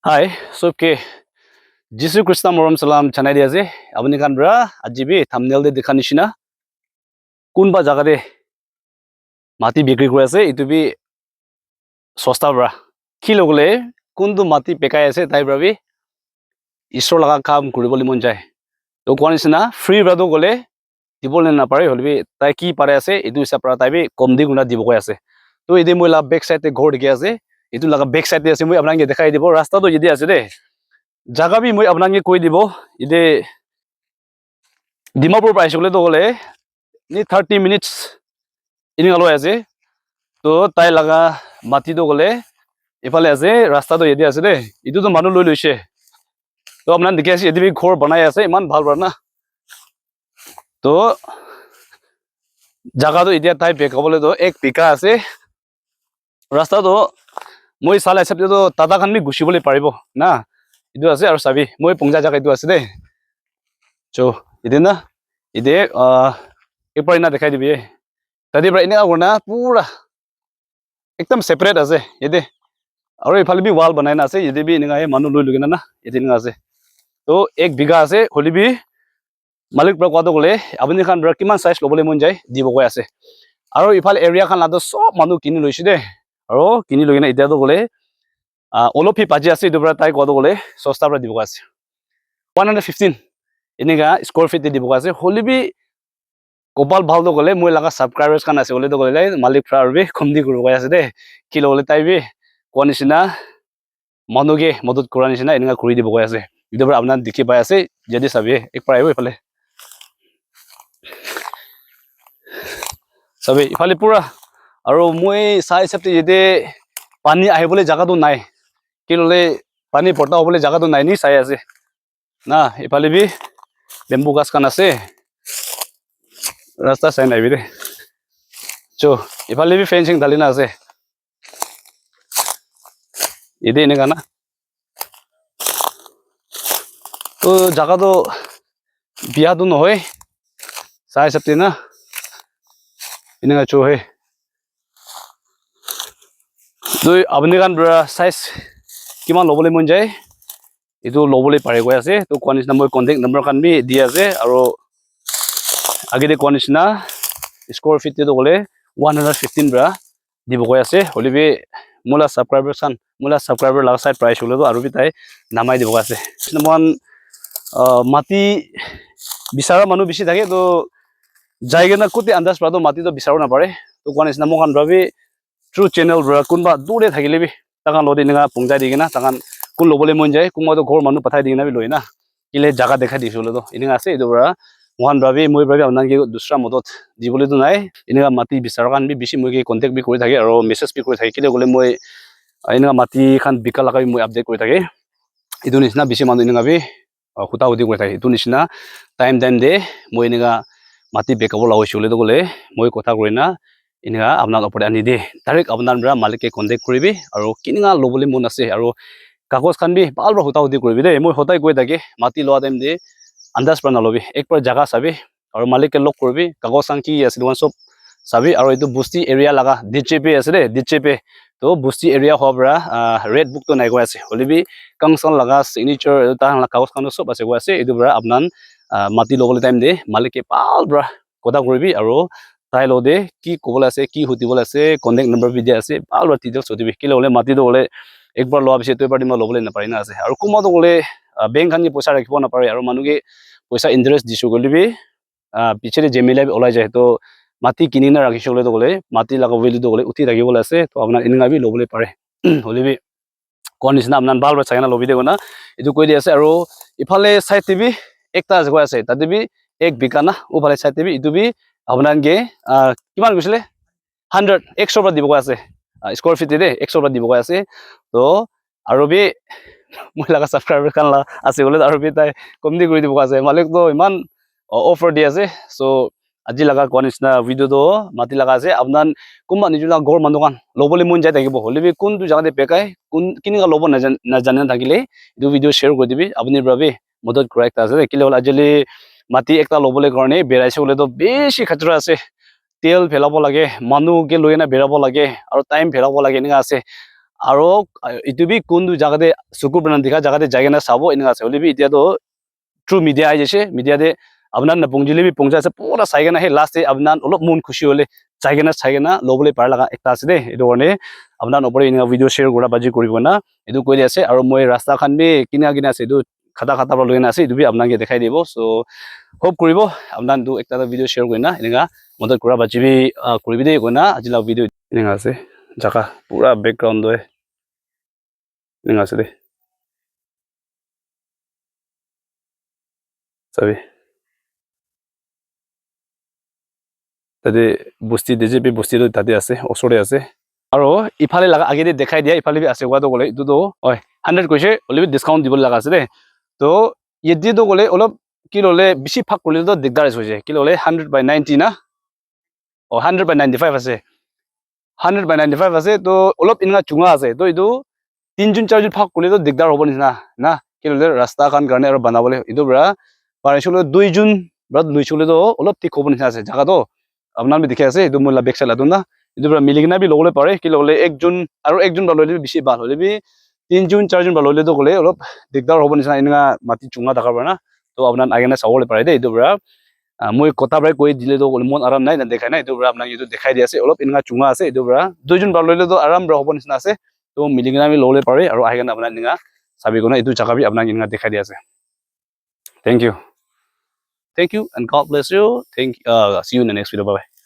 Hai, सबके जिसु कृष्ण मरम सालाम channel dia je abani kan bra ajibi thumbnail de dekha nishina kunba jaga de mati bikri kori ase itu bi sosta bra ki logole kundu mati pekai ase tai bra bi isor laga kam kuribole mon jai to koan nisina free bra do gole dibole na pare holbi tai ki pare ase itu hisab ra tai bi kom di guna dibo koi ase to ide moi la back side te ghor dikhi ase itu laga back side te ase moi apnang ke dekhai dibo rasta to yedi ase de jaga bi moi apnang ke koi dibo ide Dimapur price gole to gole ni 30 minutes ini ngalo ase to tai laga mati to gole ifale ase rasta to yedi ase de itu to manu loi loise to apnan dekhi ase yedi bi ghor banai ase iman bhal bra na to jaga to idia tai bekabole to ek pika ase rasta to moi sala hisab to tada khan bi gushibole paribo na itu ase aru sabi moi pongja jaga itu ase de cho ide na ide ekbar ina dekhai dibi tadi bra ina agona pura ekdam separate ase yede aru ifale bi wall banai na ase yede bi ninga manu loi lugina na yede ninga ase to ek biga ase holi bi malik bra kwa to gole abani khan bra kiman size lobole mon jai dibo koi ase aru ifale area khan la to sob manu kini loise de aru kini logina itia to gole olopi paji ase itu bra tai kwa to gole sosta bra dibo ase 115 iniga square feet de dibo ase holi bi Gopal bhal to gole moi laga subscribers kan ase gole to gole malik fra bi khomdi kuru koi ase de kilo gole tai bi konisina manuge modot koranisina ininga kuri dibo koi ase itu bra apnan dikhi pai ase jadi sabi ek par aibo ifale sabi ifale pura aru moi sai sabte yede pani ahibole jaga to nai kilole pani porta hobole jaga to nai ni sai ase na ifale bi bamboo gas kan ase rasta sai nai bi de cho ifale bi fencing dalina ase ide ine kana to jaga to biya to nohoi sai sabte na ine ga cho he to apni kan bra size kiman lobole mon jai itu lobole pare koi ase to konisna moi contact number kan bi di ase aru age de konisna square feet te to gole 115 bra dibo koi ase holibi mula subscriber la side price hole to aru bi tai namai dibo ase mon mati bisara manu bishi thake to jaiga na kuti andas pra to mati to bisaro na pare to konisna mo kan rabi true channel bra kunba dure thakile bi takan lodi ninga pungjai digina takan kun lobole mon jai kuma to ghor manu pathai digina bi loina ile jaga dekhai disi hole to ininga ase itu bra mohan rabi moi rabi apnan ke dusra modot dibole to nai ininga mati bisaro kan bi bishi moi ke contact bi kori thake aru message bi kori thake kile gole moi ininga mati khan bika laga bi moi update kori thake itu nisna bishi manu ininga bi huta hudi kori thake itu nisna time de moi ininga mati bekabo la hoise hole to gole moi kotha korina ininga apnan opor ani de direct apnan bra malik ke contact koribi aru kininga lobole mon ase aru kagos khan bi bal bra huta hudi koribi de moi hotai koi thake mati loa time de andas pra na lobi ek par jaga sabi aru malik ke lok korbi kagos khan ki ase wan sob sabi aru itu busti area laga djp ase de djp to busti area hobra red book to nai koi ase holibi kangsang laga signature ta la kagos khan sob ase koi ase itu bra apnan mati lobole time de malik ke bal bra kotha koribi aru tai lo de ki kobole ase ki hutibole ase contact number bi dia ase bal bra details hutibi kile hole mati to hole ekbar loa bise to ebar dima lobole na parina ase aru kuma to gole bank khan ni paisa rakhibo na pare aru manu ke paisa interest disu golibi piche de jemila bi olai jai to mati kinina rakhisho gole to gole mati laga value to gole uthi rakhibo ase to apna ininga bi lobole pare holibi konisna apnan bal bra chaina lobi de gona itu koi di ase aru ifale side tv ekta jaga ase tade bi ek bikana ufale side tv itu bi apnan ge kiman gusile 100 100 bra dibo ase square feet de 100 bra dibo ase to aru bi moi laga subscriber kan la ase gole aru bi tai komdi kori dibo ase malik to iman offer di ase so aji laga konisna video to mati laga ase apnan kumba nijula gor manu kan lobole mon jai thakibo holibi kun tu jaga de pekai kun kininga lobo na jane thakile itu video share kori dibi apni brabi modot correct ase kile hol ajali mati ekta lobole karone beraise hole to beshi khatra ase tel phelabo lage manu ke loina berabo lage aru time phelabo lage ninga ase আৰু ইটো B কোনটো জাগাতে চকু বনান দেখা জাগাতে যাই না চাব এনেকা আছে হলে বি এতিয়াতো থ্ৰু মিডিয়া আই যাইছে মিডিয়াতে আপনার নপুংজিলে বি পৌঁছা আছে পুরা চাইগে না হে লাস্টে আপনার অলপ মন খুশি হলে চাইগে না লবলে পার লাগা একটা আছে দে এটো কারণে আপনার নপরে এনেকা ভিডিও শেয়ার করা বাজি করিব না এটো কৈ আছে আৰু মই ৰাস্তা খান বি কিনা আছে এটো খাতা পৰা লৈ না আছে এটো বি আপোনাকে দেখাই দিব সো হোপ কৰিব আপনার দু একটা ভিডিও শেয়ার করি না এনেকা মদত করা বাজি বি করিবি দে কই না আজিলা ভিডিও এনেকা আছে জাগা পুরা ব্যাকগ্রাউন্ড হয় এনেকা আছে দে চাবি তাতে বস্তি দিছে বি বস্তিটো তাতে আছে ওচৰতে আছে আৰু ইফালে লাগা আগেদি দেখাই দিয়া ইফালে আছে কোৱাটো গলে এটোতো হয় 100 কৈছে অলপ ডিসকাউন্ট দিব লাগা আছে দে তো ইয়েদিটো গলে অলপ কি ললে বেছি ভাগ কৰিলে তো দিগদাৰ হৈছে কি ললে 100/90 না ও 100/95 আছে 100/95 আছে তো অলপ ইনগা চুঙা আছে তো এটো 3 জন 4 জন ভাগ কৰিলে তো দিগদাৰ হ'ব নিচিনা না কি ললে ৰাস্তা খান কাৰণে আৰু বনাবলে এটো বৰা পাৰিছলে 2 জন বৰা লৈছলে তো অলপ ঠিক হ'ব নিচিনা আছে জাগাটো আপনাৰ দেখে আছে এটো মই বেক চাইলাটো না এটো বৰা মিলিগনা বি লবলে পাৰে কি ললে একজন আৰু একজন ললে বেছি ভাল হলে বি 3 জন 4 জন ললে তো গলে অলপ দিগদাৰ হ'ব নিচিনা এনেকা মাটি চুঙা থাকাৰ পৰা না তো আপনাৰ আগেনা চাবলে পাৰে দে এটো বৰা মই কথা বাই কৈ দিলে তো মন আৰাম নাই না দেখাই না এটো বৰা আপনাক এটো দেখাই দি আছে অলপ এনেকা চুঙা আছে এটো বৰা 2 জন ললে তো আৰাম হ'ব নিচিনা আছে তো মিলিগনা বি লবলে পাৰে আৰু আগেনা আপনার এনেকা চাবি কোনা এটো জাগা বি আপনাক এনেকা দেখাই দি আছে thank you and God bless you see you in the next video bye bye